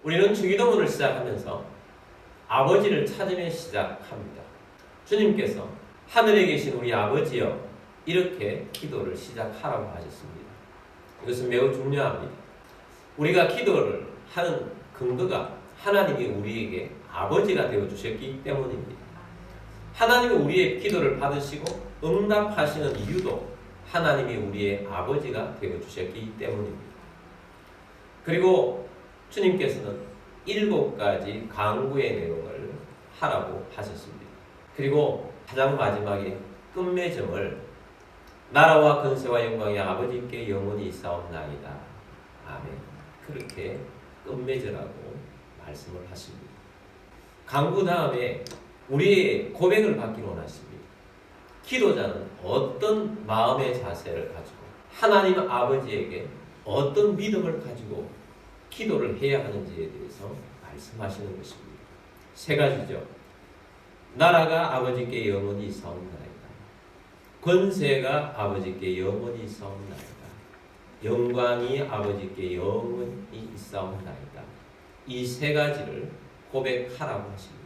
우리는 주기도문을 시작하면서 아버지를 찾으며 시작합니다. 주님께서 하늘에 계신 우리 아버지여 이렇게 기도를 시작하라고 하셨습니다. 이것은 매우 중요합니다. 우리가 기도를 하는 근거가 하나님이 우리에게 아버지가 되어주셨기 때문입니다. 하나님이 우리의 기도를 받으시고 응답하시는 이유도 하나님이 우리의 아버지가 되어주셨기 때문입니다. 그리고 주님께서는 7가지 강구의 내용을 하라고 하셨습니다. 그리고 가장 마지막에 끝맺음을 나라와 근세와 영광이 아버지께 영원히 있사옵나이다. 아멘. 그렇게 끝맺으라고 말씀을 하십니다. 강구 다음에 우리의 고백을 받기를 원하십니다. 기도자는 어떤 마음의 자세를 가지고 하나님 아버지에게 어떤 믿음을 가지고 기도를 해야 하는지에 대해서 말씀하시는 것입니다. 3가지죠. 나라가 아버지께 영원히 있사옵나이다. 권세가 아버지께 영원히 있사옵나이다. 영광이 아버지께 영원히 있사옵나이다. 이 3가지를 고백하라고 하십니다.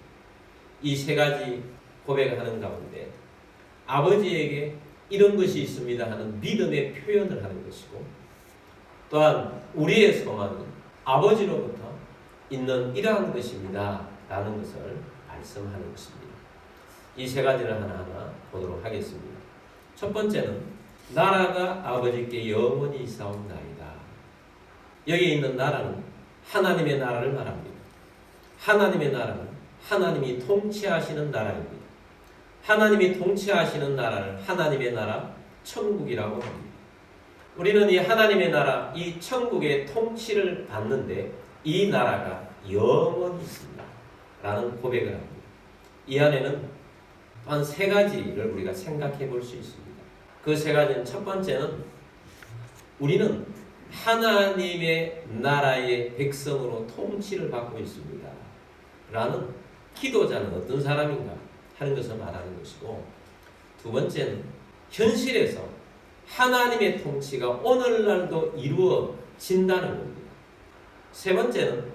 이 3가지 고백하는 가운데 아버지에게 이런 것이 있습니다 하는 믿음의 표현을 하는 것이고, 또한 우리의 소망은 아버지로부터 있는 이러한 것입니다 라는 것을 말씀하는 것입니다. 이 3가지를 하나하나 보도록 하겠습니다. 첫 번째는 나라가 아버지께 영원히 있사옵나이다. 여기 있는 나라는 하나님의 나라를 말합니다. 하나님의 나라는 하나님이 통치하시는 나라입니다. 하나님이 통치하시는 나라를 하나님의 나라, 천국이라고 합니다. 우리는 이 하나님의 나라, 이 천국의 통치를 받는데 이 나라가 영원히 있습니다 라는 고백을 합니다. 이 안에는 한 3가지를 우리가 생각해 볼 수 있습니다. 그 3가지는, 첫 번째는 우리는 하나님의 나라의 백성으로 통치를 받고 있습니다 라는, 기도자는 어떤 사람인가 하는 것을 말하는 것이고, 두 번째는 현실에서 하나님의 통치가 오늘날도 이루어진다는 겁니다. 세 번째는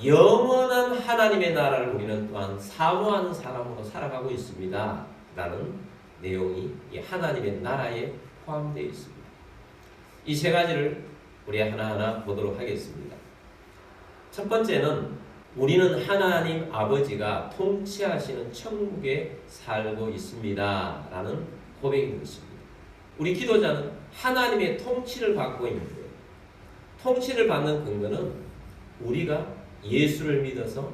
영원한 하나님의 나라를 우리는 또한 사모하는 사람으로 살아가고 있습니다 라는 내용이 이 하나님의 나라에 포함되어 있습니다. 이 3가지를 우리 하나하나 보도록 하겠습니다. 첫 번째는 우리는 하나님 아버지가 통치하시는 천국에 살고 있습니다 라는 고백인 것입니다. 우리 기도자는 하나님의 통치를 받고 있는데, 통치를 받는 근거는 우리가 예수를 믿어서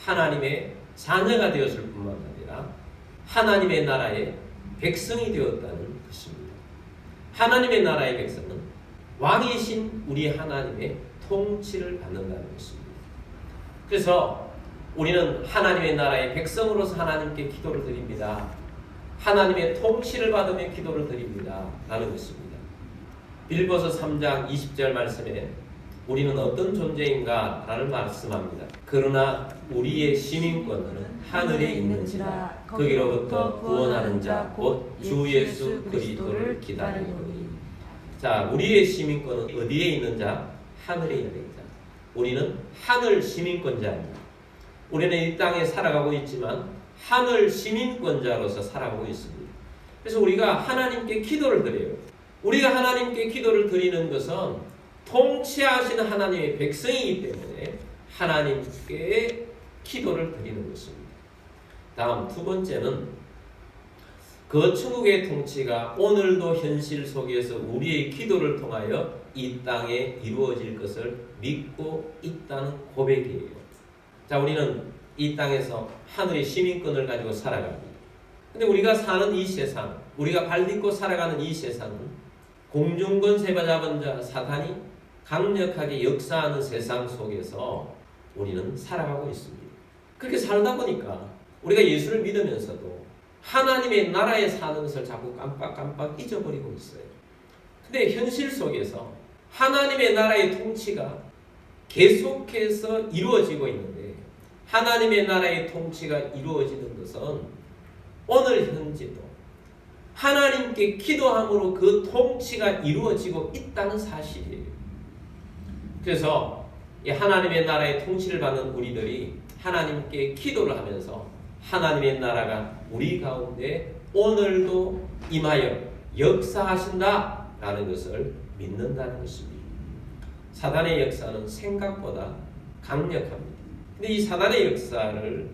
하나님의 자녀가 되었을 뿐만 아니라 하나님의 나라의 백성이 되었다는 것입니다. 하나님의 나라의 백성은 왕이신 우리 하나님의 통치를 받는다는 것입니다. 그래서 우리는 하나님의 나라의 백성으로서 하나님께 기도를 드립니다. 하나님의 통치를 받으며 기도를 드립니다 라는 것입니다. 빌보서 3장 20절 말씀에 우리는 어떤 존재인가 라는 말씀합니다. 그러나 우리의 시민권은 하늘에 있는지라 거기로부터 구원하는 자 곧 주 예수 그리스도를 기다리노니. 자, 우리의 시민권은 어디에 있는 자? 하늘에 있는 자. 우리는 하늘 시민권자입니다. 우리는 이 땅에 살아가고 있지만 하늘 시민권자로서 살아가고 있습니다. 그래서 우리가 하나님께 기도를 드려요. 우리가 하나님께 기도를 드리는 것은 통치하시는 하나님의 백성이기 때문에 하나님께 기도를 드리는 것입니다. 다음 두 번째는 그 천국의 통치가 오늘도 현실 속에서 우리의 기도를 통하여 이 땅에 이루어질 것을 믿고 있다는 고백이에요. 자, 우리는 이 땅에서 하늘의 시민권을 가지고 살아갑니다. 근데 우리가 사는 이 세상, 우리가 발딛고 살아가는 이 세상은 공중권세 잡은 자 사탄이 강력하게 역사하는 세상 속에서 우리는 살아가고 있습니다. 그렇게 살다 보니까 우리가 예수를 믿으면서도 하나님의 나라에 사는 것을 자꾸 깜빡깜빡 잊어버리고 있어요. 근데 현실 속에서 하나님의 나라의 통치가 계속해서 이루어지고 있는데, 하나님의 나라의 통치가 이루어지는 것은 오늘 현재도 하나님께 기도함으로 그 통치가 이루어지고 있다는 사실이에요. 그래서 이 하나님의 나라의 통치를 받는 우리들이 하나님께 기도를 하면서 하나님의 나라가 우리 가운데 오늘도 임하여 역사하신다라는 것을 믿는다는 것입니다. 사단의 역사는 생각보다 강력합니다. 근데 이 사단의 역사를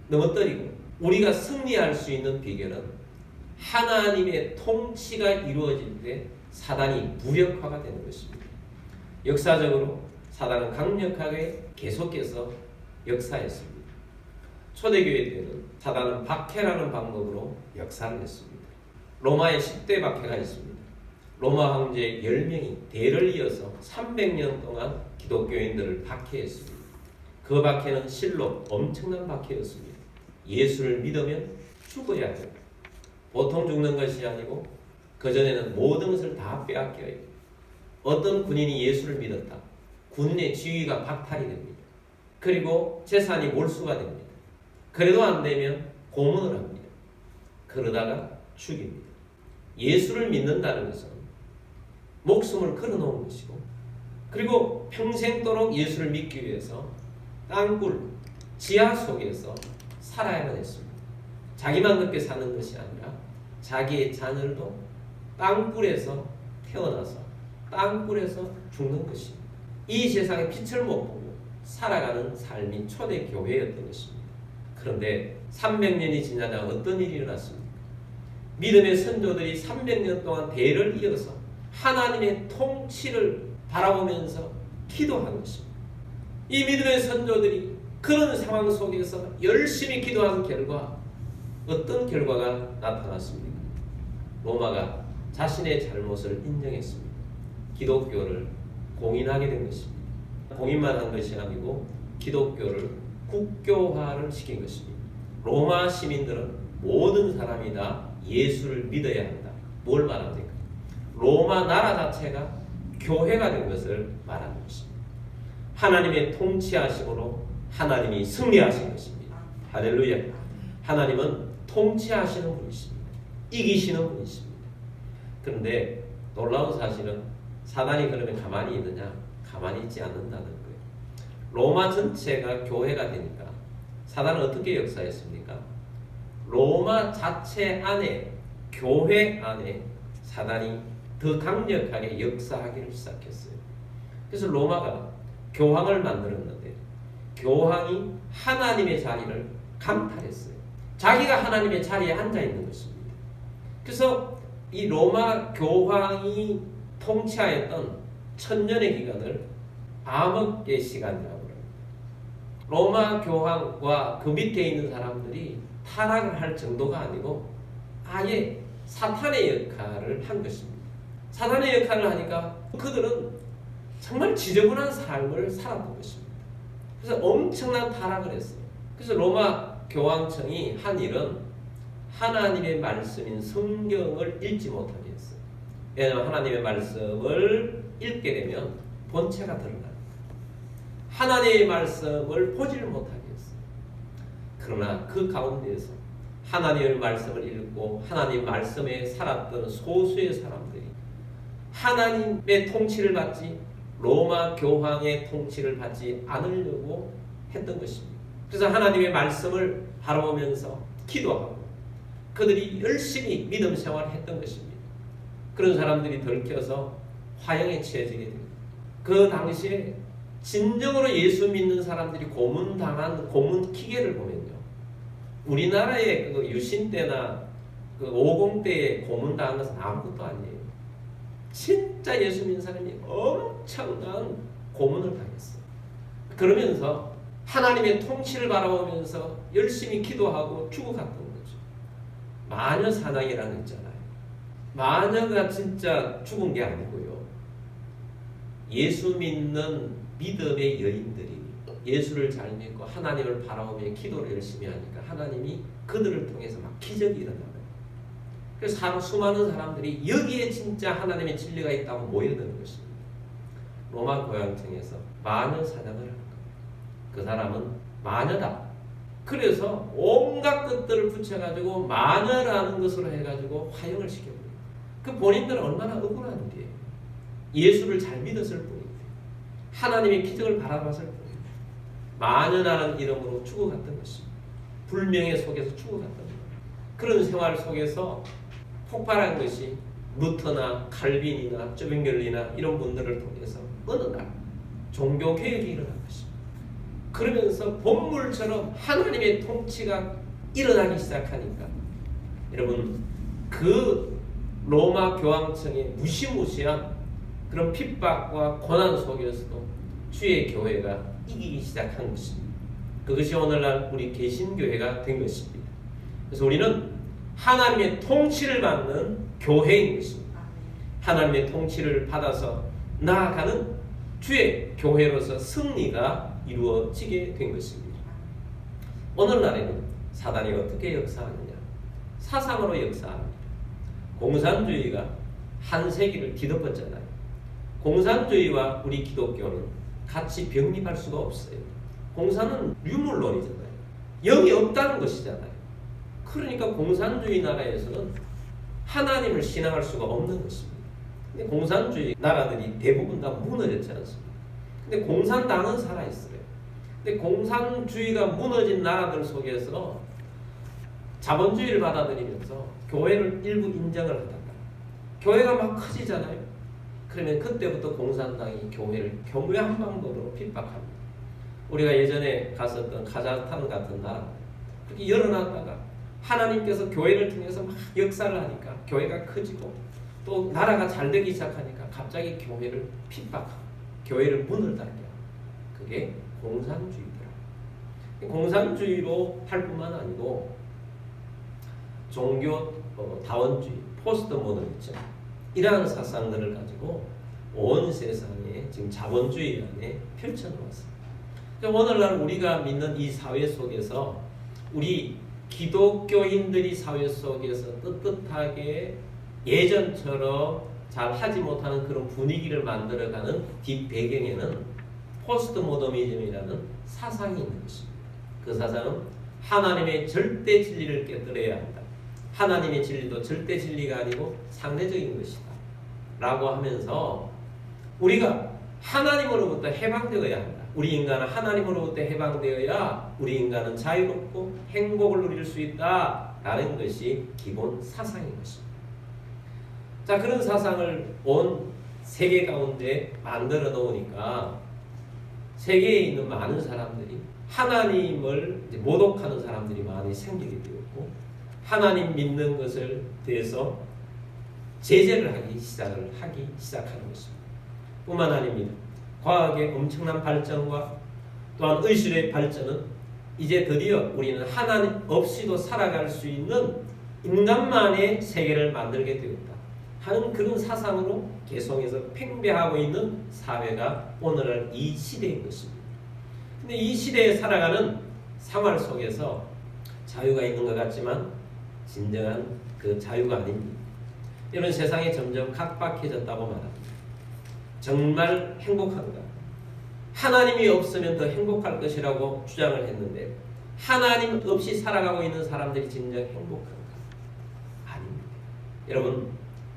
넘어뜨리고 우리가 승리할 수 있는 비결은 하나님의 통치가 이루어질 때 사단이 무력화가 되는 것입니다. 역사적으로 사단은 강력하게 계속해서 역사했습니다. 초대교회 때는 사단은 박해라는 방법으로 역사를 했습니다. 로마에 10대 박해가 있습니다. 로마 황제 10명이 대를 이어서 300년 동안 기독교인들을 박해했습니다. 그 박해는 실로 엄청난 박해였습니다. 예수를 믿으면 죽어야 해요. 보통 죽는 것이 아니고 그전에는 모든 것을 다 빼앗겨요. 어떤 군인이 예수를 믿었다. 군인의 지위가 박탈이 됩니다. 그리고 재산이 몰수가 됩니다. 그래도 안 되면 고문을 합니다. 그러다가 죽입니다. 예수를 믿는다는 것은 목숨을 걸어놓은 것이고 그리고 평생도록 예수를 믿기 위해서 땅굴, 지하 속에서 살아야만 했습니다. 자기만 그렇게 사는 것이 아니라 자기의 자녀도 땅굴에서 태어나서 땅굴에서 죽는 것입니다. 이 세상에 빛을 못 보고 살아가는 삶이 초대교회였던 것입니다. 그런데 300년이 지나자 어떤 일이 일어났습니까? 믿음의 선조들이 300년 동안 대를 이어서 하나님의 통치를 바라보면서 기도한 것입니다. 이 믿음의 선조들이 그런 상황 속에서 열심히 기도한 결과 어떤 결과가 나타났습니까? 로마가 자신의 잘못을 인정했습니다. 기독교를 공인하게 된 것입니다. 공인만 한 것이 아니고 기독교를 국교화를 시킨 것입니다. 로마 시민들은 모든 사람이 다 예수를 믿어야 한다. 뭘 말합니까? 로마 나라 자체가 교회가 된 것을 말하는 것입니다. 하나님의 통치하심으로 하나님이 승리하신 것입니다. 할렐루야. 하나님은 통치하시는 분이십니다. 이기시는 분이십니다. 그런데 놀라운 사실은 사단이 그러면 가만히 있느냐? 가만히 있지 않는다는 거예요. 로마 전체가 교회가 되니까 사단은 어떻게 역사했습니까? 로마 자체 안에, 교회 안에 사단이 더 강력하게 역사하기를 시작했어요. 그래서 로마가 교황을 만들었는데 교황이 하나님의 자리를 강탈했어요. 자기가 하나님의 자리에 앉아 있는 것입니다. 그래서 이 로마 교황이 통치하였던 1000년의 기간을 암흑의 시간이라고 합니다. 로마 교황과 그 밑에 있는 사람들이 타락을 할 정도가 아니고 아예 사탄의 역할을 한 것입니다. 사탄의 역할을 하니까 그들은 정말 지저분한 삶을 살았던 것입니다. 그래서 엄청난 타락을 했어요. 그래서 로마 교황청이 한 일은 하나님의 말씀인 성경을 읽지 못하게 했어요. 왜냐하면 하나님의 말씀을 읽게 되면 본체가 드러납니다. 하나님의 말씀을 보지를 못하게 했어요. 그러나 그 가운데에서 하나님의 말씀을 읽고 하나님 말씀에 살았던 소수의 사람들이 하나님의 통치를 받지 로마 교황의 통치를 받지 않으려고 했던 것입니다. 그래서 하나님의 말씀을 바라보면서 기도하고 그들이 열심히 믿음 생활을 했던 것입니다. 그런 사람들이 들켜서 화형에 처해지게 됩니다. 그 당시에 진정으로 예수 믿는 사람들이 고문당한 고문 기계를 보면요. 우리나라의 그 유신 때나 그 50 때에 고문당한 것은 아무것도 아니에요. 진짜 예수 믿는 사람이 엄청난 고문을 당했어요. 그러면서 하나님의 통치를 바라보면서 열심히 기도하고 죽어갔던 거죠. 마녀 사냥이라는 거 있잖아요. 마녀가 진짜 죽은 게 아니고요. 예수 믿는 믿음의 여인들이 예수를 잘 믿고 하나님을 바라보며 기도를 열심히 하니까 하나님이 그들을 통해서 막 기적이 일어나요. 그래서 수많은 사람들이 여기에 진짜 하나님의 진리가 있다고 모여드는 것입니다. 로마 교황청에서 마녀 사냥을 하는 거예요. 그 사람은 마녀다. 그래서 온갖 것들을 붙여가지고 마녀라는 것으로 해가지고 화형을 시켜버려요. 그 본인들은 얼마나 억울한 일이에요. 예수를 잘 믿었을 뿐인데 하나님의 기적을 바라봤을 뿐입니다. 마녀라는 이름으로 죽어갔던 것입니다. 불명예 속에서 죽어갔던 겁니다. 그런 생활 속에서 폭발한 것이 루터나 칼빈이나 쪼빙결리나 이런 분들을 통해서 어느 날 종교개혁이 일어난 것입니다. 그러면서 본물처럼 하나님의 통치가 일어나기 시작하니까 여러분 그 로마 교황청의 무시무시한 그런 핍박과 고난 속에서도 주의 교회가 이기기 시작한 것입니다. 그것이 오늘날 우리 개신교회가 된 것입니다. 그래서 우리는 하나님의 통치를 받는 교회인 것입니다. 하나님의 통치를 받아서 나아가는 주의 교회로서 승리가 이루어지게 된 것입니다. 오늘날에는 사단이 어떻게 역사하느냐? 사상으로 역사합니다. 공산주의가 한 세기를 뒤덮었잖아요. 공산주의와 우리 기독교는 같이 병립할 수가 없어요. 공산은 유물론이잖아요. 영이 없다는 것이잖아요. 그러니까 공산주의 나라에서는 하나님을 신앙할 수가 없는 것입니다. 근데 공산주의 나라들이 대부분 다 무너졌지 않습니까? 근데 공산당은 살아있어요. 근데 공산주의가 무너진 나라들 속에서 자본주의를 받아들이면서 교회를 일부 인정을 하다가 교회가 막 커지잖아요. 그러면 그때부터 공산당이 교회를 교묘한 방법으로 핍박합니다. 우리가 예전에 갔었던 카자흐스탄 같은 나라 그렇게 열어놨다가 하나님께서 교회를 통해서 막 역사를 하니까 교회가 커지고 또 나라가 잘 되기 시작하니까 갑자기 교회를 핍박하고 교회를 문을 닫게 하고 그게 공산주의더라. 공산주의로 할 뿐만 아니고 종교 다원주의, 포스트 모더니즘 이러한 사상들을 가지고 온 세상에 지금 자본주의 안에 펼쳐놓았습니다. 오늘날 우리가 믿는 이 사회 속에서 우리 기독교인들이 사회 속에서 떳떳하게 예전처럼 잘 하지 못하는 그런 분위기를 만들어가는 뒷배경에는 포스트 모더니즘이라는 사상이 있는 것입니다. 그 사상은 하나님의 절대 진리를 깨뜨려야 한다. 하나님의 진리도 절대 진리가 아니고 상대적인 것이다. 라고 하면서 우리가 하나님으로부터 해방되어야 한다. 우리 인간은 하나님으로부터 해방되어야 우리 인간은 자유롭고 행복을 누릴 수 있다. 라는 것이 기본 사상인 것입니다. 자, 그런 사상을 온 세계 가운데 만들어 놓으니까 세계에 있는 많은 사람들이 하나님을 모독하는 사람들이 많이 생기게 되었고 하나님 믿는 것을 대해서 제재를 하기 시작하는 것입니다. 뿐만 아닙니다. 과학의 엄청난 발전과 또한 의술의 발전은 이제 드디어 우리는 하나님 없이도 살아갈 수 있는 인간만의 세계를 만들게 되었다 하는 그런 사상으로 계속해서 팽배하고 있는 사회가 오늘날 이 시대인 것입니다. 근데 이 시대에 살아가는 생활 속에서 자유가 있는 것 같지만 진정한 그 자유가 아닙니다. 이런 세상이 점점 각박해졌다고 말합니다. 정말 행복한가? 하나님이 없으면 더 행복할 것이라고 주장을 했는데 하나님 없이 살아가고 있는 사람들이 진정 행복한가? 아닙니다. 여러분,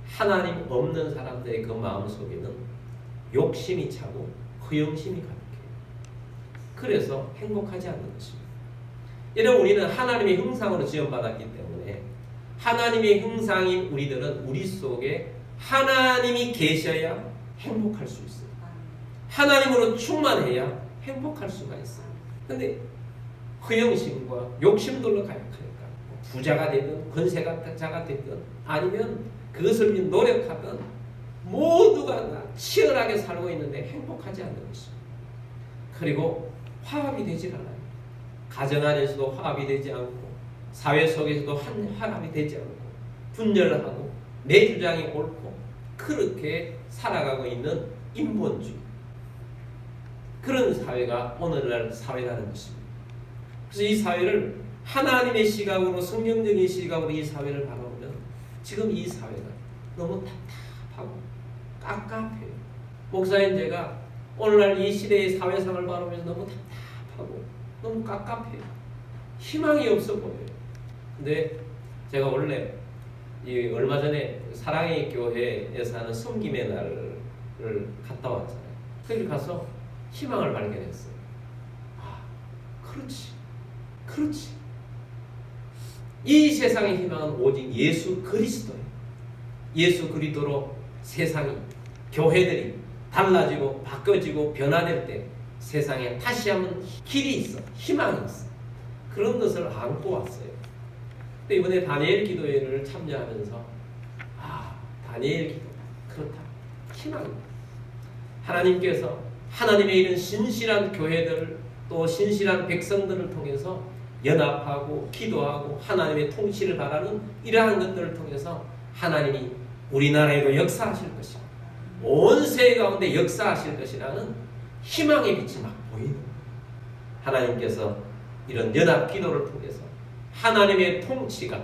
하나님 없는 사람들의 그 마음속에는 욕심이 차고 허영심이 가득해요. 그래서 행복하지 않는 것입니다. 여러분, 우리는 하나님의 형상으로 지원받았기 때문에 하나님의 형상인 우리들은 우리 속에 하나님이 계셔야 행복할 수 있어요. 하나님으로 충만해야 행복할 수가 있어요. 그런데 허영심과 욕심들로 가득하니까 부자가 되든 권세자가 되든 아니면 그것을 위해 노력하든 모두가 다 치열하게 살고 있는데 행복하지 않는 것입니다. 그리고 화합이 되질 않아요. 가정 안에서도 화합이 되지 않고 사회 속에서도 화합이 되지 않고 분열하고 내 주장이 옳고 그렇게 살아가고 있는 인본주의 그런 사회가 오늘날 사회라는 것입니다. 그래서 이 사회를 하나님의 시각으로 성경적인 시각으로 이 사회를 바라보면 지금 이 사회가 너무 답답하고 깝깝해요. 목사인 제가 오늘날 이 시대의 사회상을 바라보면서 너무 답답하고 너무 깝깝해요. 희망이 없어 보여요. 근데 제가 원래 얼마 전에 사랑의 교회에서 하는 섬김의 날을 갔다 왔잖아요. 거기 가서 희망을 발견했어요. 그렇지. 이 세상의 희망은 오직 예수 그리스도예요. 예수 그리스도로 세상이, 교회들이 달라지고 바꿔지고 변화될 때 세상에 다시 한번 길이 있어, 희망이 있어. 그런 것을 안고 왔어요. 근데 이번에 다니엘 기도회를 참여하면서 다니엘 기도 그렇다, 희망입니다. 하나님께서 하나님의 이런 신실한 교회들 또 신실한 백성들을 통해서 연합하고 기도하고 하나님의 통치를 바라는 이러한 것들을 통해서 하나님이 우리나라에도 역사하실 것이고 온 세계 가운데 역사하실 것이라는 희망의 빛이 막 보이는 거예요. 하나님께서 이런 연합 기도를 통해서 하나님의 통치가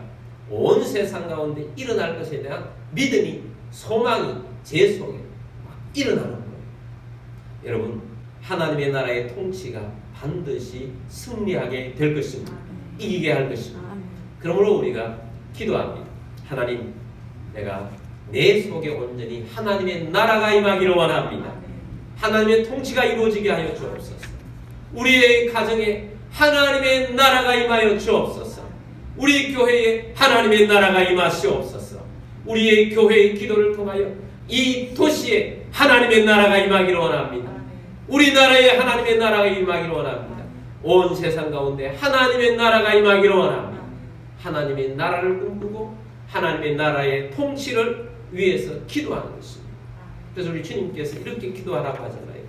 온 세상 가운데 일어날 것에 대한 믿음이, 소망이 제 속에 막 일어나는 거예요. 여러분, 하나님의 나라의 통치가 반드시 승리하게 될 것입니다. 이기게 할 것입니다. 그러므로 우리가 기도합니다. 하나님, 내가 내 속에 온전히 하나님의 나라가 임하기를 원합니다. 하나님의 통치가 이루어지게 하여 주옵소서. 우리의 가정에 하나님의 나라가 임하여 주옵소서. 우리 교회에 하나님의 나라가 임하시옵소서. 우리의 교회의 기도를 통하여 이 도시에 하나님의 나라가 임하기를 원합니다. 우리나라에 하나님의 나라가 임하기를 원합니다. 온 세상 가운데 하나님의 나라가 임하기를 원합니다. 하나님의 나라를 꿈꾸고 하나님의 나라의 통치를 위해서 기도하는 것입니다. 그래서 우리 주님께서 이렇게 기도하라고 하잖아요.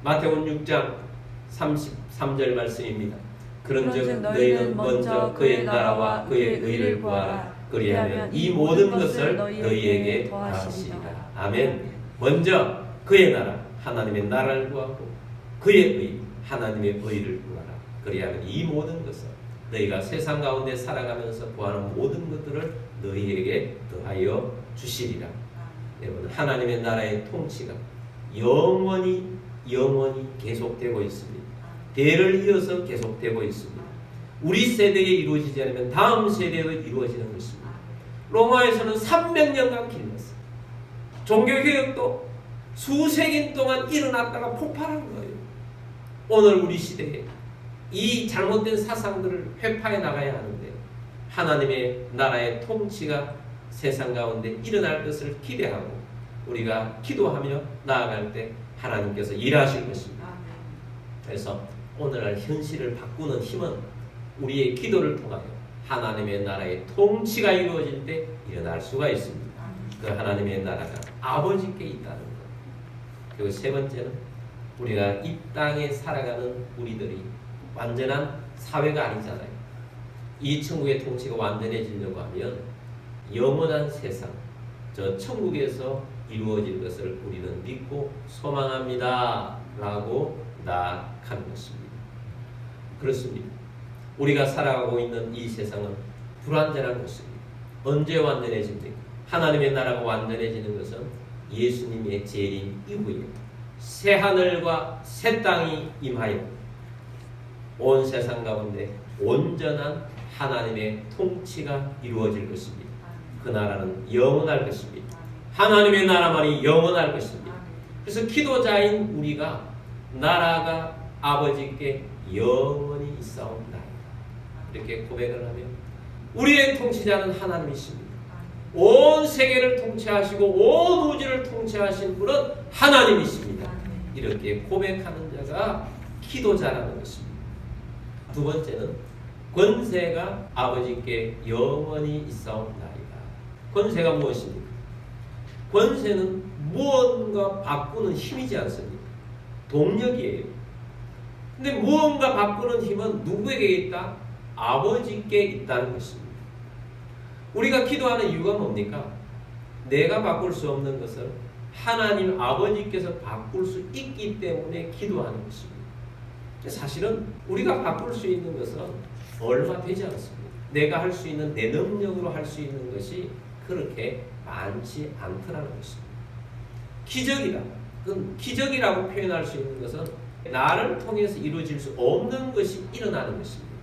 마태복음 6장 33절 말씀입니다. 그런즉 너희는 먼저 그의 나라와 그의 의를 구하라. 그리하면 이 모든 것을 너희에게 더하시리라. 아멘. 먼저 그의 나라, 하나님의 나라를 구하고 그의 의, 하나님의 의를 구하라. 그리하면 이 모든 것을 너희가 세상 가운데 살아가면서 구하는 모든 것들을 너희에게 더하여 주시리라. 여러분, 하나님의 나라의 통치가 영원히 계속되고 있습니다. 대를 이어서 계속되고 있습니다. 우리 세대에 이루어지지 않으면 다음 세대에도 이루어지는 것입니다. 로마에서는 300년간 길렀어요. 종교개혁도 수세기 동안 일어났다가 폭발한 거예요. 오늘 우리 시대에 이 잘못된 사상들을 회파해 나가야 하는데 하나님의 나라의 통치가 세상 가운데 일어날 것을 기대하고 우리가 기도하며 나아갈 때 하나님께서 일하실 것입니다. 그래서 오늘날 현실을 바꾸는 힘은 우리의 기도를 통하여 하나님의 나라의 통치가 이루어질 때 일어날 수가 있습니다. 그 하나님의 나라가 아버지께 있다는 것. 그리고 세 번째는 우리가 이 땅에 살아가는 우리들이 완전한 사회가 아니잖아요. 이 천국의 통치가 완전해지려고 하면 영원한 세상, 저 천국에서 이루어질 것을 우리는 믿고 소망합니다 라고 나아가는 것입니다. 그렇습니다. 우리가 살아가고 있는 이 세상은 불완전한 것입니다. 언제 완전해집니까? 하나님의 나라가 완전해지는 것은 예수님의 재림 이후에 새 하늘과 새 땅이 임하여 온 세상 가운데 온전한 하나님의 통치가 이루어질 것입니다. 그 나라는 영원할 것입니다. 하나님의 나라만이 영원할 것입니다. 그래서 기도자인 우리가 나라가 아버지께 영원히 있사옵나이다 이렇게 고백을 하면 우리의 통치자는 하나님이십니다. 온 세계를 통치하시고 온 우주를 통치하신 분은 하나님이십니다. 이렇게 고백하는 자가 기도자라는 것입니다. 두 번째는 권세가 아버지께 영원히 있사옵나이다. 권세가 무엇입니까? 권세는 무언가 바꾸는 힘이지 않습니까? 동력이에요. 근데 무언가 바꾸는 힘은 누구에게 있다? 아버지께 있다는 것입니다. 우리가 기도하는 이유가 뭡니까? 내가 바꿀 수 없는 것을 하나님 아버지께서 바꿀 수 있기 때문에 기도하는 것입니다. 사실은 우리가 바꿀 수 있는 것은 얼마 되지 않습니다. 내가 할 수 있는 내 능력으로 할 수 있는 것이 그렇게 많지 않더라는 것입니다. 기적이다. 그건 기적이라고 표현할 수 있는 것은 나를 통해서 이루어질 수 없는 것이 일어나는 것입니다.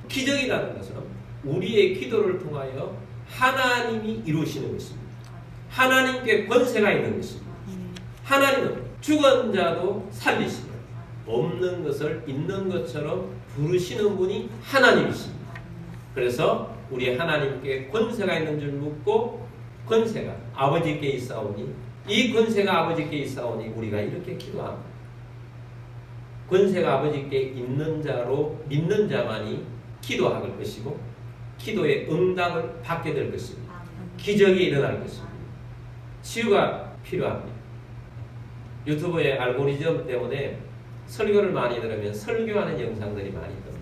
기적이라는 것은 우리의 기도를 통하여 하나님이 이루시는 것입니다. 하나님께 권세가 있는 것입니다. 하나님은 죽은 자도 살리시고 없는 것을 있는 것처럼 부르시는 분이 하나님이십니다. 그래서 우리 하나님께 권세가 있는 줄 묻고 권세가 아버지께 있사오니 이 권세가 아버지께 있사오니 우리가 이렇게 기도합니다. 권세가 아버지께 있는 자로 믿는 자만이 기도할 것이고 기도의 응답을 받게 될 것입니다. 기적이 일어날 것입니다. 치유가 필요합니다. 유튜브의 알고리즘 때문에 설교를 많이 들으면 설교하는 영상들이 많이 뜹니다.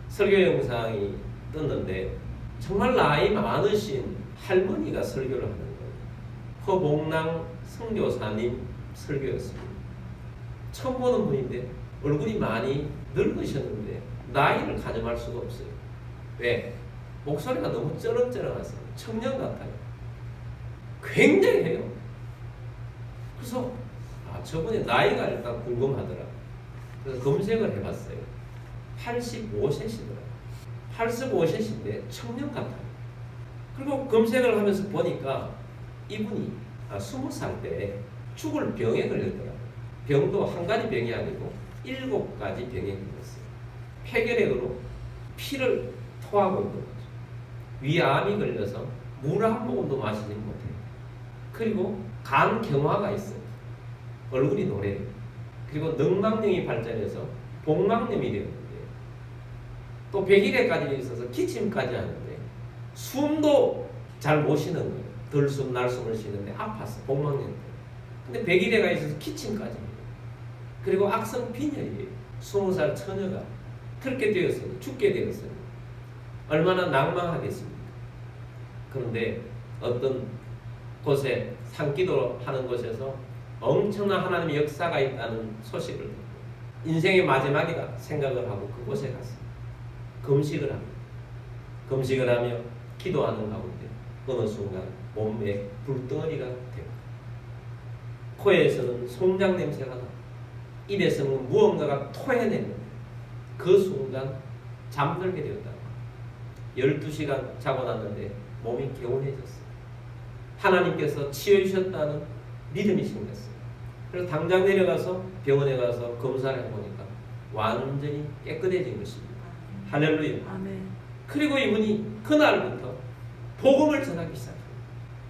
설교 영상이 떴는데 정말 나이 많으신 할머니가 설교를 하는 거예요. 허봉랑 선교사님 설교였습니다. 처음 보는 분인데 얼굴이 많이 늙으셨는데 나이를 가늠할 수가 없어요. 왜? 목소리가 너무 쩌렁쩌렁하세요. 청년 같아요. 굉장히 해요. 그래서 저분의 나이가 일단 궁금하더라. 그래서 검색을 해봤어요. 85세시더라고요. 85세신데 청년 같아요. 그리고 검색을 하면서 보니까 이분이 20살 때 죽을 병에 걸렸더라고요. 병도 한 가지 병이 아니고 7가지 병에 걸렸어요. 폐결핵으로 피를 토하고 있는 거죠. 위암이 걸려서 물 한 모금도 마시지 못해요. 그리고 간 경화가 있어요. 얼굴이 노래요. 그리고 늑막염이 발전해서 복막염이 되었는데 또 백일해까지 있어서 기침까지 하는데 숨도 잘 못 쉬는 거예요. 들숨 날숨을 쉬는데 아팠어. 복막염 때문에. 근데 백일해가 있어서 기침까지 해요. 그리고 악성 빈혈이에요. 20살 처녀가 그렇게 되었어요. 죽게 되었어요. 얼마나 낭망하겠습니까? 그런데 어떤 곳에 산기도 하는 곳에서 엄청난 하나님의 역사가 있다는 소식을 듣고 인생의 마지막이다 생각을 하고 그곳에 갔습니다. 금식을 합니다. 금식을 하며 기도하는 가운데 어느 순간 몸에 불덩어리가 됩니다. 코에서는 송장 냄새가 납니다. 입에서는 무언가가 토해내는데 그 순간 잠들게 되었다. 12시간 자고 났는데 몸이 개운해졌어요. 하나님께서 치유하셨다는 믿음이 생겼어요. 그래서 당장 내려가서 병원에 가서 검사를 해보니까 완전히 깨끗해진 것입니다. 할렐루야. 아멘. 그리고 이분이 그날부터 복음을 전하기 시작합니다.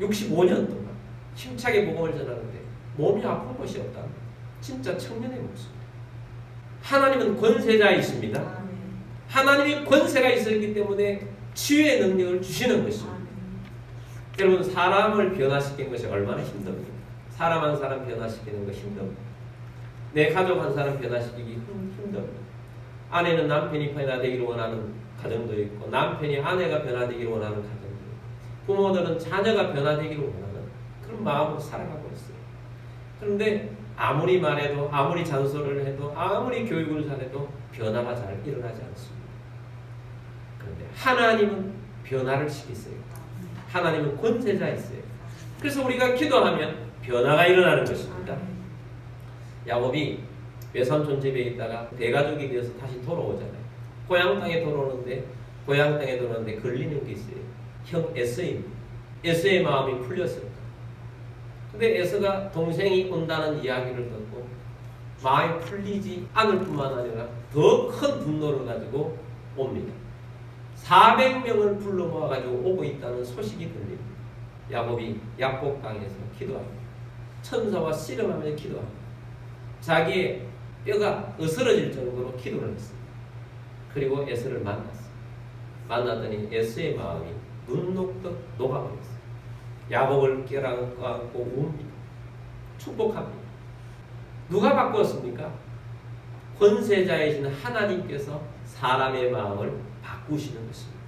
65년 동안 힘차게 복음을 전하는데 몸이 아픈 것이 없다. 진짜 청년의 모습. 하나님은 권세자이십니다. 아멘. 하나님이 권세가 있었기 때문에 치유의 능력을 주시는 것입니다. 여러분 사람을 변화시키는 것이 얼마나 힘듭니까? 사람 한 사람 변화시키는 거 힘듭니다. 내 가족 한 사람 변화시키기 힘듭니다. 아내는 남편이 변화되기를 원하는 가정도 있고 남편이 아내가 변화되기를 원하는 가정도 있고 부모들은 자녀가 변화되기를 원하는 그런 마음으로 살아가고 있어요. 그런데 아무리 말해도 아무리 잔소리를 해도 아무리 교육을 잘해도 변화가 잘 일어나지 않습니다. 그런데 하나님은 변화를 시키세요. 하나님은 권세자이세요. 그래서 우리가 기도하면 변화가 일어나는 것입니다. 야곱이 외삼촌 집에 있다가 대가족이 되어서 다시 돌아오잖아요. 고향 땅에 돌아오는데 걸리는 게 있어요. 형 에서입니다. 에서의 마음이 풀렸을까? 근데 에서가 동생이 온다는 이야기를 듣고 마음이 풀리지 않을 뿐만 아니라 더 큰 분노를 가지고 옵니다. 400명을 불러 모아가지고 오고 있다는 소식이 들립니다. 야곱이 약복강에서 기도합니다. 천사와 씨름하며 기도합니다. 자기의 뼈가 으스러질 정도로 기도를 했습니다. 그리고 에서를 만났어요. 만났더니 에서의 마음이 눈 녹듯 녹아버렸어요. 야곱을 껴안고 웁니다. 축복합니다. 누가 바꾸었습니까? 권세자이신 하나님께서 사람의 마음을 바꾸시는 것입니다.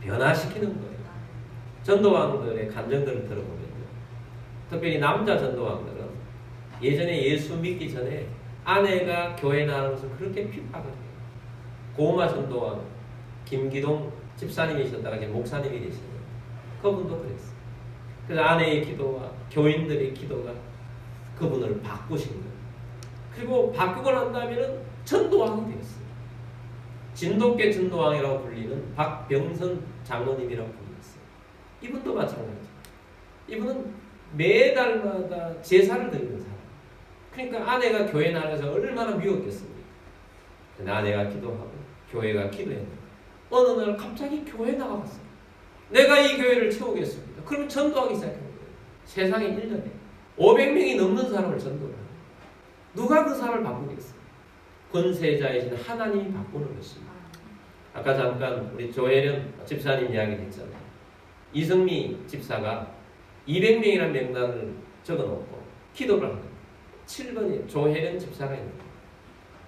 변화시키는 거예요. 전도왕들의 간증들을 들어보면요. 특별히 남자 전도왕들은 예전에 예수 믿기 전에 아내가 교회 나가면서 그렇게 핍박을 해요. 고마 전도왕 김기동 집사님이셨다가 이제 목사님이 되시는 그분도 그랬어요. 그래서 아내의 기도와 교인들의 기도가 그분을 바꾸신 거예요. 그리고 바꾸고 난 다음에는 전도왕이 되었어요. 진돗개 전도왕이라고 불리는 박병선 장로님이라고 불렸어요. 이분도 마찬가지죠. 이분은 매달마다 제사를 드리는 사람. 그러니까 아내가 교회 나가서 얼마나 미웠겠습니까? 아내가 기도하고 교회가 기도했는데 어느 날 갑자기 교회 나가봤어요. 내가 이 교회를 채우겠습니다. 그러면 전도하기 시작한 거예요. 세상에 1년에 500명이 넘는 사람을 전도를 하는 거예요. 누가 그 사람을 바꾸겠어요? 권세자이신 하나님이 바꾸는 것입니다. 아까 잠깐 우리 조혜련 집사님 이야기를 했잖아요. 이승미 집사가 200명이라는 명단을 적어놓고 기도를 한 거예요. 7번이 조혜련 집사가 있는 거예요.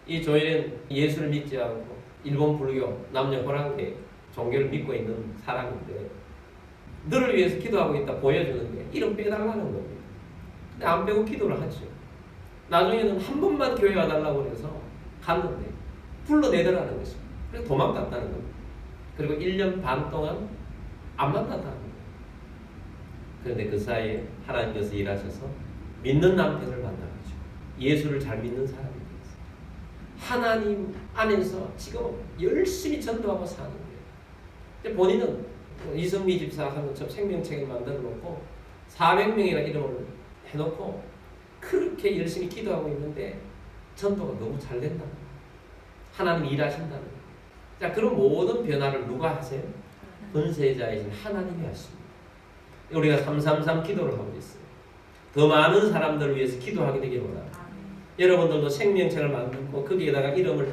이 조혜련 예수를 믿지 않고 일본 불교 남녀 호랑대 종교를 믿고 있는 사람인데 너를 위해서 기도하고 있다 보여주는데 이름 빼달라는 겁니다. 근데 안 빼고 기도를 하죠. 나중에는 한 번만 교회 와달라고 해서 갔는데 불러내더라는 것입니다. 그래서 도망갔다는 겁니다. 그리고 1년 반 동안 안 만났다는 거예요. 그런데 그 사이에 하나님께서 일하셔서 믿는 남편을 만나가지고 예수를 잘 믿는 사람이 되었어요. 하나님 안에서 지금 열심히 전도하고 사는 거예요. 본인은 이승미 집사가 한 것처럼 생명책을 만들어 놓고 400명이나 이름을 해놓고 그렇게 열심히 기도하고 있는데 전도가 너무 잘 된다는 거예요. 하나님이 일하신다는 거예요. 자, 그런 모든 변화를 누가 하세요? 권세자이신 하나님이 하십니다. 우리가 333 기도를 하고 있어요. 더 많은 사람들을 위해서 기도하게 되길 원합니다. 여러분들도 생명책을 만들고 거기에다가 이름을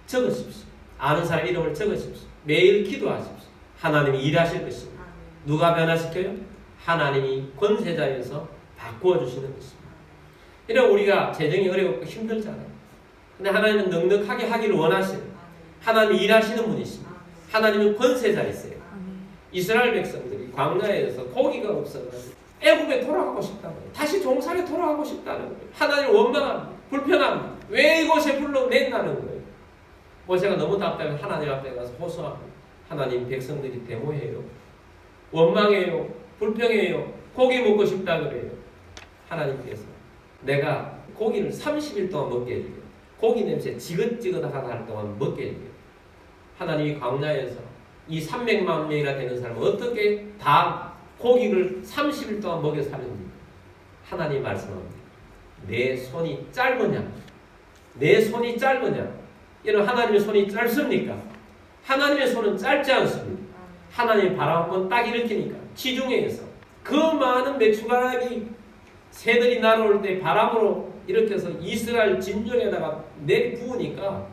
적으십시오. 아는 사람 이름을 적으십시오. 매일 기도하십시오. 하나님이 일하실 것입니다. 누가 변화시켜요? 하나님이 권세자여서 바꾸어 주시는 것입니다. 이런 우리가 재정이 어렵고 힘들잖아요. 근데 하나님은 넉넉하게 하기를 원하시는 하나님이 일하시는 분이십니다. 하나님은 권세자이세요. 이스라엘 백성들이 광야에서 고기가 없어가지고 애굽에 돌아가고 싶다는 거예요. 다시 종살에 돌아가고 싶다는 거예요. 하나님 원망합니다. 불편합니다. 왜 이곳에 불러냈다는 거예요. 모세가 너무 답답해 하나님 앞에 가서 호소합니다. 하나님 백성들이 데모해요. 원망해요. 불평해요. 고기 먹고 싶다 그래요. 하나님께서 내가 고기를 30일 동안 먹게 해줄게요. 고기 냄새 지긋지긋하다 할 동안 먹게 해줄게요. 하나님이 광야에서 이 300만 명이나 되는 사람은 어떻게 다 고기를 30일 동안 먹여 살립니까? 하나님 말씀합니다. 내 손이 짧으냐? 내 손이 짧으냐? 여러분 하나님의 손이 짧습니까? 하나님의 손은 짧지 않습니다. 하나님이 바람 한번 딱 일으키니까 지중해에서 그 많은 메추가락이 새들이 날아올 때 바람으로 일으켜서 이스라엘 진영에다가 내부으니까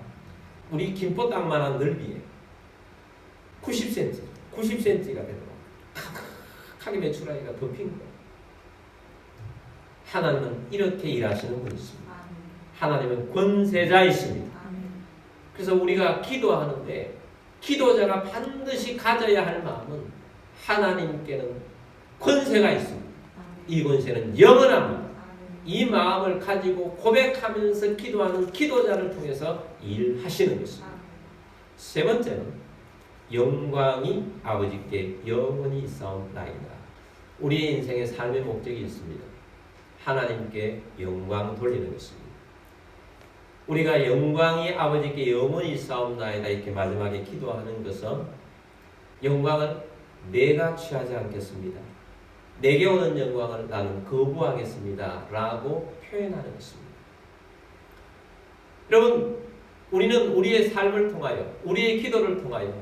우리 김포 땅만한 넓이에 90cm가 되더라고요. 칵하게 메추라기가 덮인 거예요. 하나님은 이렇게 일하시는 분이십니다. 하나님은 권세자이십니다. 그래서 우리가 기도하는데 기도자가 반드시 가져야 할 마음은 하나님께는 권세가 있습니다. 이 권세는 영원합니다. 이 마음을 가지고 고백하면서 기도하는 기도자를 통해서 일하시는 것입니다. 세 번째는 영광이 아버지께 영원히 있사옵나이다. 우리의 인생의 삶의 목적이 있습니다. 하나님께 영광 돌리는 것입니다. 우리가 영광이 아버지께 영원히 있사옵나이다 이렇게 마지막에 기도하는 것은 영광을 내가 취하지 않겠습니다. 내게 오는 영광을 나는 거부하겠습니다 라고 표현하는 것입니다. 여러분 우리는 우리의 삶을 통하여 우리의 기도를 통하여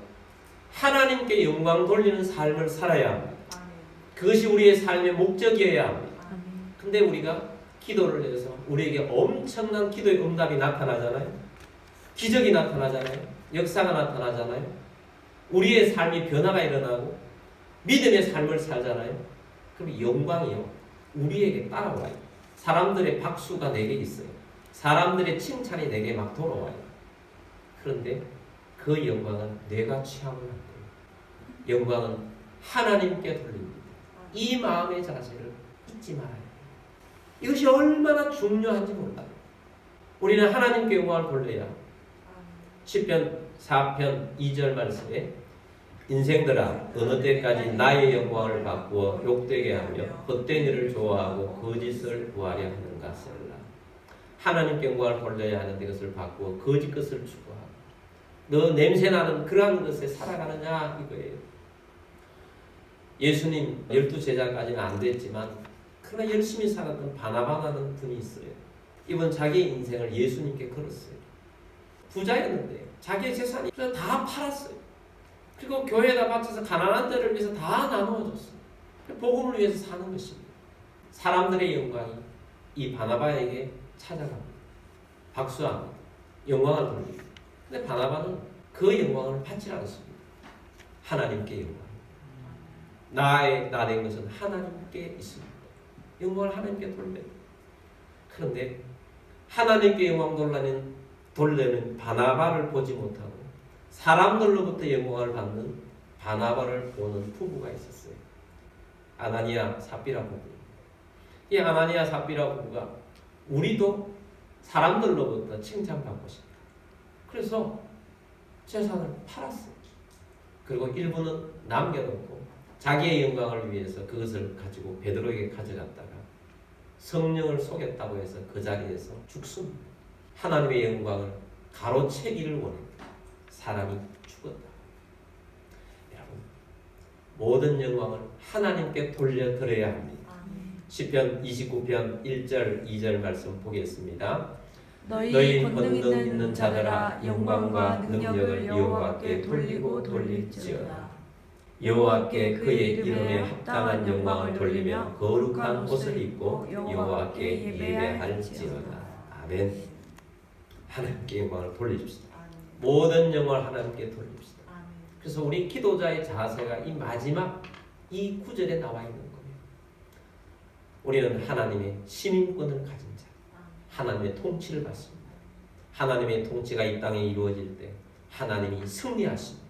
하나님께 영광 돌리는 삶을 살아야 합니다. 그것이 우리의 삶의 목적이어야 합니다. 근데 우리가 기도를 해서 우리에게 엄청난 기도의 응답이 나타나잖아요. 기적이 나타나잖아요. 역사가 나타나잖아요. 우리의 삶이 변화가 일어나고 믿음의 삶을 살잖아요. 그럼 영광이요 우리에게 따라와요. 사람들의 박수가 내게 있어요. 사람들의 칭찬이 내게 막 돌아와요. 그런데 그 영광은 내가 취하면 안 돼요. 영광은 하나님께 돌립니다. 이 마음의 자세를 잊지 말아야 돼요. 이것이 얼마나 중요한지 몰라요. 우리는 하나님께 영광을 돌려야 시편 4편 2절 말씀에 인생들아 어느 때까지 나의 영광을 바꾸어 욕되게 하며 헛된 일을 좋아하고 거짓을 구하려 하는가 셀라. 하나님께 영광을 돌려야 하는데 그것을 바꾸어 거짓 것을 추구하고 너 냄새나는 그러한 것에 살아가느냐 이거예요. 예수님 12제자까지는 안 됐지만 그러나 열심히 살았던 바나바라는 분이 있어요. 이분 자기 인생을 예수님께 걸었어요. 부자였는데 자기의 재산이 다 팔았어요. 그리고 교회에다 바쳐서 가난한 자를 위해서 다 나누어줬어요. 복음을 위해서 사는 것입니다. 사람들의 영광이 이 바나바에게 찾아갑니다. 박수합니다. 영광을 돌립니다. 근데 바나바는 그 영광을 받지 않습니다. 하나님께 영광. 나된 것은 하나님께 있습니다. 영광을 하나님께 돌려요. 그런데 하나님께 영광 돌려는 바나바를 보지 못하고 사람들로부터 영광을 받는 바나바를 보는 부부가 있었어요. 아나니아 삽비라 부부. 이 아나니아 삽비라 부부가 우리도 사람들로부터 칭찬받고 싶다. 그래서 재산을 팔았어요. 그리고 일부는 남겨놓고 자기의 영광을 위해서 그것을 가지고 베드로에게 가져갔다가 성령을 속였다고 해서 그 자리에서 죽습니다. 하나님의 영광을 가로채기를 원합니다. 사람이 죽었다. 여러분, 모든 영광을 하나님께 돌려드려야 합니다. 시편 29편 1절 2절 말씀 보겠습니다. 너희 권능 있는 자들아 영광과 능력을 여호와께 돌리고 돌릴지어다. 여호와께 그의 이름에 합당한 영광을 돌리며 거룩한 옷을 입고 여호와께 예배할지어다. 아멘. 하나님께 영광을 돌립시다. 모든 영광을 하나님께 돌립시다. 그래서 우리 기도자의 자세가 이 마지막 이 구절에 나와 있는 거예요. 우리는 하나님의 시민권을 가진 자, 하나님의 통치를 받습니다. 하나님의 통치가 이 땅에 이루어질 때 하나님이 승리하십니다.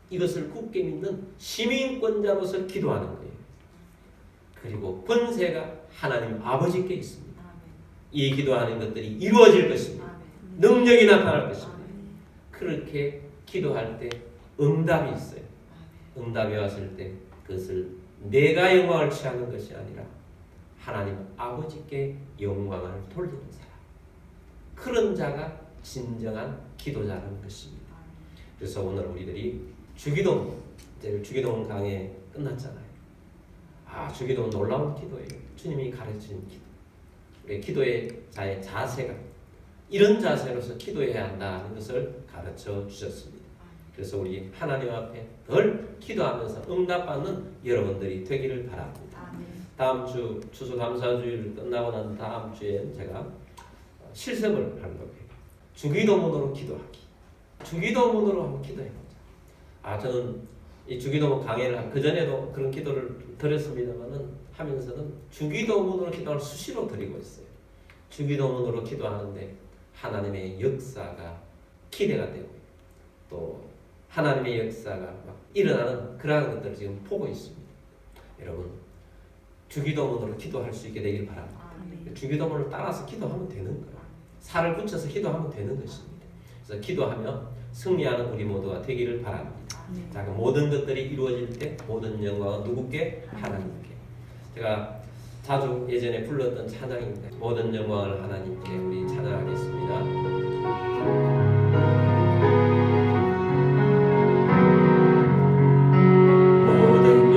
이것을 굳게 믿는 시민권자로서 기도하는 거예요. 그리고 권세가 하나님 아버지께 있습니다. 이 기도하는 것들이 이루어질 것입니다. 능력이 나타날 것입니다. 그렇게 기도할 때 응답이 있어요. 응답이 왔을 때 그것을 내가 영광을 취하는 것이 아니라 하나님 아버지께 영광을 돌리는 사람, 그런 자가 진정한 기도자라는 것입니다. 그래서 오늘 우리들이 주기도, 이제 주기도 강의 끝났잖아요. 주기도는 놀라운 기도예요. 주님이 가르치는 기도. 우리 기도의 자세가 이런 자세로서 기도해야 한다는 것을 가르쳐 주셨습니다. 그래서 우리 하나님 앞에 늘 기도하면서 응답받는 여러분들이 되기를 바랍니다. 다음 주 추수감사주일 끝나고 난 다음 주에 제가 실습을 할 거예요. 주기도문으로 기도하기. 주기도문으로 한번 기도해보자. 저는 이 주기도문 강의를 그 전에도 그런 기도를 드렸습니다만은 하면서는 주기도문으로 기도를 수시로 드리고 있어요. 주기도문으로 기도하는데 하나님의 역사가 기대가 되고 또 하나님의 역사가 막 일어나는 그러한 것들을 지금 보고 있습니다. 여러분, 주기도문으로 기도할 수 있게 되길 바랍니다. 주기도문을 따라서 기도하면 되는 거예요. 살을 붙여서 기도하면 되는 것입니다. 그래서 기도하며 승리하는 우리 모두가 되기를 바랍니다. 자, 모든 것들이 이루어질 때 모든 영광은 누구께? 하나님께. 제가 자주 예전에 불렀던 찬양인데 모든 영광을 하나님께 우리 찬양하겠습니다. 모든